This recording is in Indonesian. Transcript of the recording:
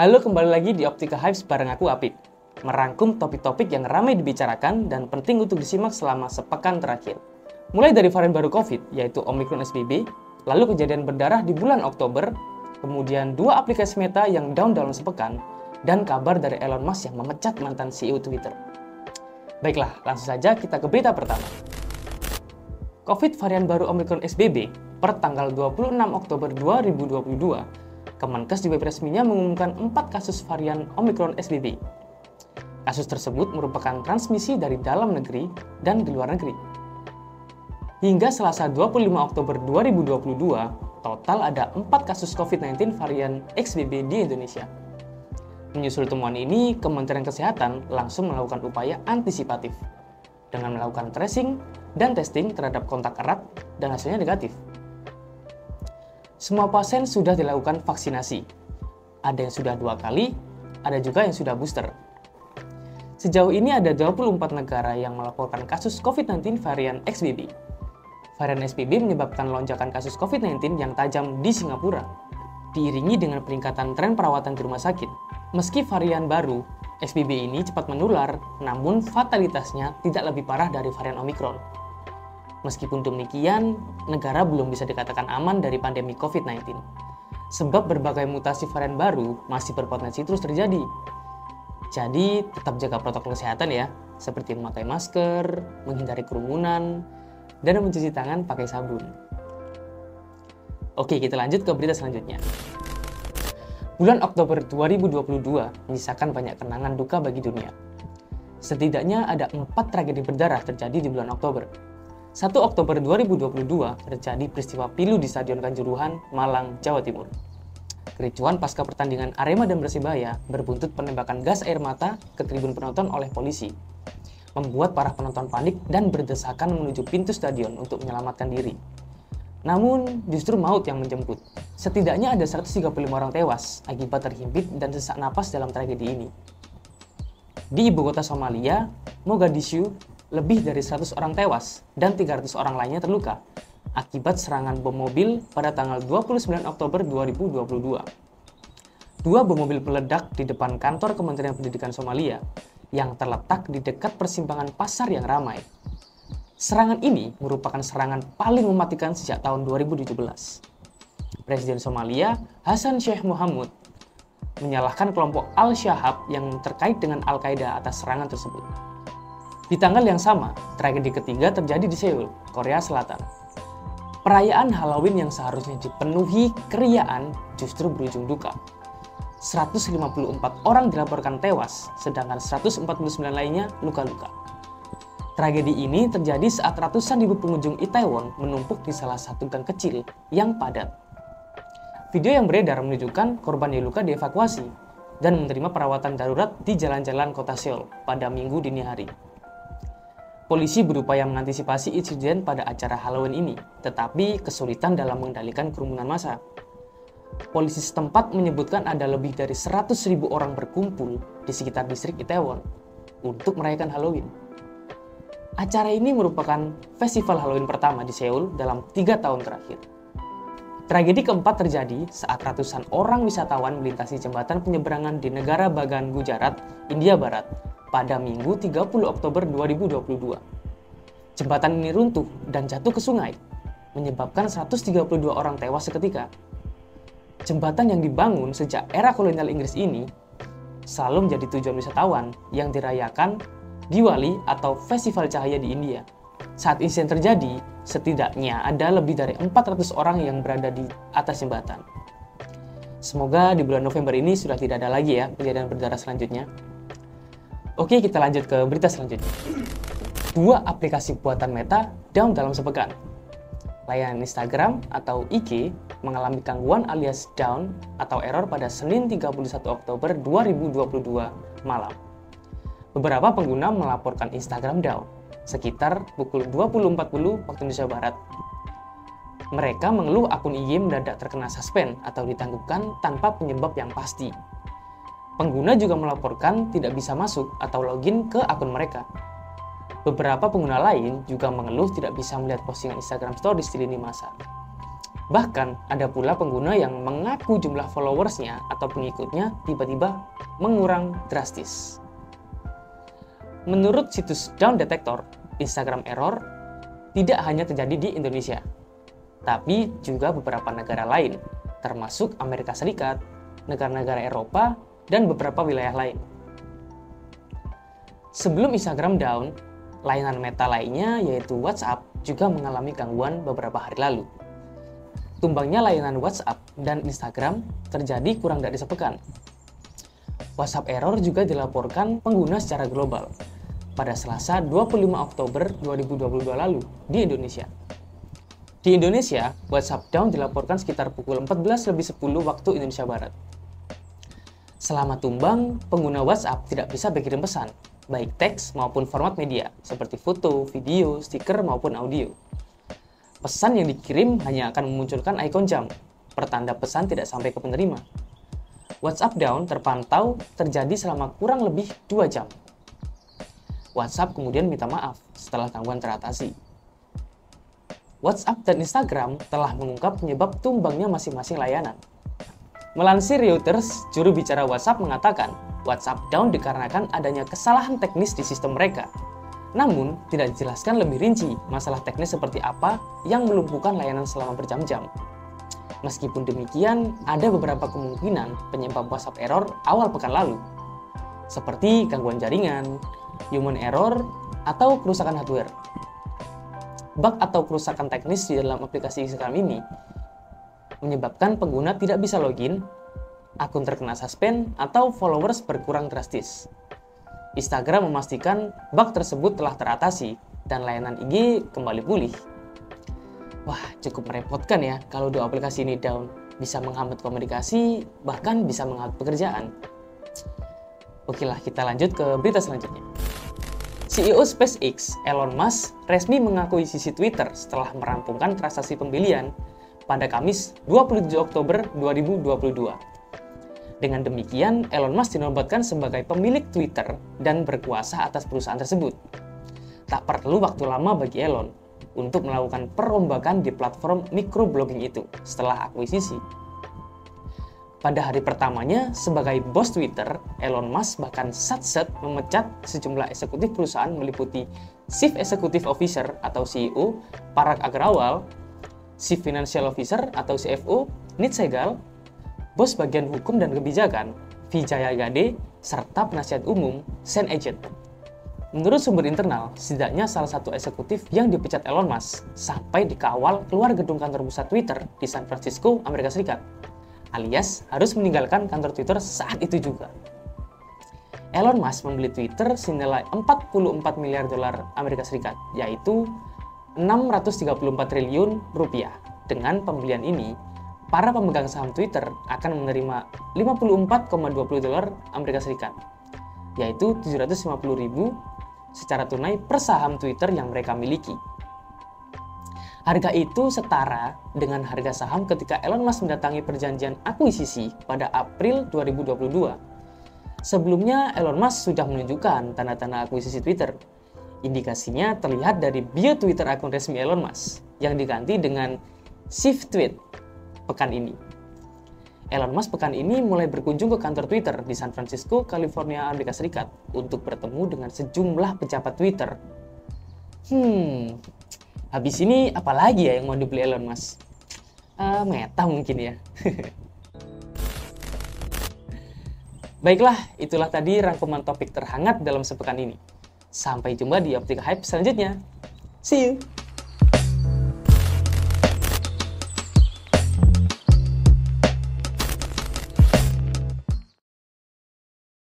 Halo, kembali lagi di Optika Hypes bareng aku Apip. Merangkum topik-topik yang ramai dibicarakan dan penting untuk disimak selama sepekan terakhir. Mulai dari varian baru COVID, yaitu Omicron XBB, lalu kejadian berdarah di bulan Oktober, kemudian 2 aplikasi Meta yang down dalam sepekan, dan kabar dari Elon Musk yang memecat mantan CEO Twitter. Baiklah, langsung saja kita ke berita pertama. COVID varian baru Omicron XBB per tanggal 26 Oktober 2022, Kemenkes di web resminya mengumumkan 4 kasus varian Omicron XBB. Kasus tersebut merupakan transmisi dari dalam negeri dan di luar negeri. Hingga Selasa 25 Oktober 2022, total ada 4 kasus COVID-19 varian XBB di Indonesia. Menyusul temuan ini, Kementerian Kesehatan langsung melakukan upaya antisipatif dengan melakukan tracing dan testing terhadap kontak erat dan hasilnya negatif. Semua pasien sudah dilakukan vaksinasi. Ada yang sudah 2 kali, ada juga yang sudah booster. Sejauh ini ada 24 negara yang melaporkan kasus COVID-19 varian XBB. Varian XBB menyebabkan lonjakan kasus COVID-19 yang tajam di Singapura, diiringi dengan peningkatan tren perawatan di rumah sakit. Meski varian baru, XBB ini cepat menular, namun fatalitasnya tidak lebih parah dari varian Omicron. Meskipun demikian, negara belum bisa dikatakan aman dari pandemi COVID-19. Sebab berbagai mutasi varian baru masih berpotensi terus terjadi. Jadi, tetap jaga protokol kesehatan ya, seperti memakai masker, menghindari kerumunan, dan mencuci tangan pakai sabun. Oke, kita lanjut ke berita selanjutnya. Bulan Oktober 2022 menyisakan banyak kenangan duka bagi dunia. Setidaknya ada 4 tragedi berdarah terjadi di bulan Oktober. 1 Oktober 2022 terjadi peristiwa pilu di Stadion Kanjuruhan, Malang, Jawa Timur. Kericuhan pasca pertandingan Arema dan Persibaya berbuntut penembakan gas air mata ke tribun penonton oleh polisi, membuat para penonton panik dan berdesakan menuju pintu stadion untuk menyelamatkan diri. Namun, justru maut yang menjemput. Setidaknya ada 135 orang tewas akibat terhimpit dan sesak napas dalam tragedi ini. Di ibu kota Somalia, Mogadishu, lebih dari 100 orang tewas dan 300 orang lainnya terluka akibat serangan bom mobil pada tanggal 29 Oktober 2022. 2 bom mobil meledak di depan kantor Kementerian Pendidikan Somalia yang terletak di dekat persimpangan pasar yang ramai. Serangan ini merupakan serangan paling mematikan sejak tahun 2017. Presiden Somalia, Hassan Sheikh Mohamud, menyalahkan kelompok Al-Shahab yang terkait dengan Al-Qaeda atas serangan tersebut. Di tanggal yang sama, tragedi ketiga terjadi di Seoul, Korea Selatan. Perayaan Halloween yang seharusnya dipenuhi keriaan justru berujung duka. 154 orang dilaporkan tewas, sedangkan 149 lainnya luka-luka. Tragedi ini terjadi saat ratusan ribu pengunjung Itaewon menumpuk di salah satu gang kecil yang padat. Video yang beredar menunjukkan korban yang luka dievakuasi dan menerima perawatan darurat di jalan-jalan kota Seoul pada Minggu dini hari. Polisi berupaya mengantisipasi insiden pada acara Halloween ini, tetapi kesulitan dalam mengendalikan kerumunan massa. Polisi setempat menyebutkan ada lebih dari 100.000 orang berkumpul di sekitar distrik Itaewon untuk merayakan Halloween. Acara ini merupakan festival Halloween pertama di Seoul dalam 3 tahun terakhir. Tragedi keempat terjadi saat ratusan orang wisatawan melintasi jembatan penyeberangan di negara bagian Gujarat, India Barat, pada Minggu 30 Oktober 2022. Jembatan ini runtuh dan jatuh ke sungai, menyebabkan 132 orang tewas seketika. Jembatan yang dibangun sejak era kolonial Inggris ini selalu menjadi tujuan wisatawan yang dirayakan Diwali atau Festival Cahaya di India. Saat insiden terjadi, setidaknya ada lebih dari 400 orang yang berada di atas jembatan. Semoga di bulan November ini sudah tidak ada lagi ya kejadian berdarah selanjutnya. Oke, kita lanjut ke berita selanjutnya. 2 aplikasi buatan Meta down dalam sepekan. Layanan Instagram atau IG mengalami gangguan alias down atau error pada Senin 31 Oktober 2022 malam. Beberapa pengguna melaporkan Instagram down sekitar pukul 20.40 waktu Indonesia Barat. Mereka mengeluh akun IG mendadak terkena suspend atau ditangguhkan tanpa penyebab yang pasti. Pengguna juga melaporkan tidak bisa masuk atau login ke akun mereka. Beberapa pengguna lain juga mengeluh tidak bisa melihat postingan Instagram Stories di lini masa. Bahkan ada pula pengguna yang mengaku jumlah followersnya atau pengikutnya tiba-tiba mengurang drastis. Menurut situs Down Detector, Instagram error tidak hanya terjadi di Indonesia, tapi juga beberapa negara lain, termasuk Amerika Serikat, negara-negara Eropa, dan beberapa wilayah lain. Sebelum Instagram down, layanan Meta lainnya yaitu WhatsApp juga mengalami gangguan beberapa hari lalu. Tumbangnya layanan WhatsApp dan Instagram terjadi kurang dari sepekan. WhatsApp error juga dilaporkan pengguna secara global pada Selasa 25 Oktober 2022 lalu di Indonesia. Di Indonesia, WhatsApp down dilaporkan sekitar pukul 14.10 waktu Indonesia Barat. Selama tumbang, pengguna WhatsApp tidak bisa berkirim pesan, baik teks maupun format media, seperti foto, video, stiker, maupun audio. Pesan yang dikirim hanya akan memunculkan ikon jam, pertanda pesan tidak sampai ke penerima. WhatsApp down terpantau terjadi selama kurang lebih 2 jam. WhatsApp kemudian minta maaf setelah gangguan teratasi. WhatsApp dan Instagram telah mengungkap penyebab tumbangnya masing-masing layanan. Melansir Reuters, juru bicara WhatsApp mengatakan WhatsApp down dikarenakan adanya kesalahan teknis di sistem mereka. Namun, tidak dijelaskan lebih rinci masalah teknis seperti apa yang melumpuhkan layanan selama berjam-jam. Meskipun demikian, ada beberapa kemungkinan penyebab WhatsApp error awal pekan lalu, seperti gangguan jaringan, human error, atau kerusakan hardware. Bug atau kerusakan teknis di dalam aplikasi Instagram ini menyebabkan pengguna tidak bisa login, akun terkena suspend, atau followers berkurang drastis. Instagram memastikan bug tersebut telah teratasi dan layanan IG kembali pulih. Wah, cukup merepotkan ya kalau dua aplikasi ini down. Bisa menghambat komunikasi, bahkan bisa menghambat pekerjaan. Oke lah, kita lanjut ke berita selanjutnya. CEO SpaceX, Elon Musk, resmi mengakuisisi Twitter setelah merampungkan transaksi pembelian pada Kamis 27 Oktober 2022. Dengan demikian, Elon Musk dinobatkan sebagai pemilik Twitter dan berkuasa atas perusahaan tersebut. Tak perlu waktu lama bagi Elon untuk melakukan perombakan di platform microblogging itu setelah akuisisi. Pada hari pertamanya sebagai bos Twitter, Elon Musk bahkan sat-sat memecat sejumlah eksekutif perusahaan meliputi Chief Executive Officer atau CEO Parag Agrawal, Chief Financial Officer atau CFO Nit Segal, bos bagian hukum dan kebijakan, Vijaya Gade, serta penasihat umum, Sen Agent. Menurut sumber internal, setidaknya salah satu eksekutif yang dipecat Elon Musk sampai dikawal keluar gedung kantor pusat Twitter di San Francisco, Amerika Serikat, alias harus meninggalkan kantor Twitter saat itu juga. Elon Musk membeli Twitter senilai 44 miliar dolar Amerika Serikat, yaitu 634 triliun rupiah. Dengan pembelian ini, para pemegang saham Twitter akan menerima 54,20 dolar Amerika Serikat, yaitu 750.000 secara tunai per saham Twitter yang mereka miliki. Harga itu setara dengan harga saham ketika Elon Musk mendatangi perjanjian akuisisi pada April 2022. Sebelumnya, Elon Musk sudah menunjukkan tanda-tanda akuisisi Twitter. Indikasinya terlihat dari bio Twitter akun resmi Elon Musk yang diganti dengan Shift Tweet pekan ini. Elon Musk pekan ini mulai berkunjung ke kantor Twitter di San Francisco, California, Amerika Serikat untuk bertemu dengan sejumlah pejabat Twitter. Habis ini apalagi ya yang mau dibeli Elon Musk? Meta mungkin ya. Baiklah, itulah tadi rangkuman topik terhangat dalam sepekan ini. Sampai jumpa di Optika Hype selanjutnya. See you!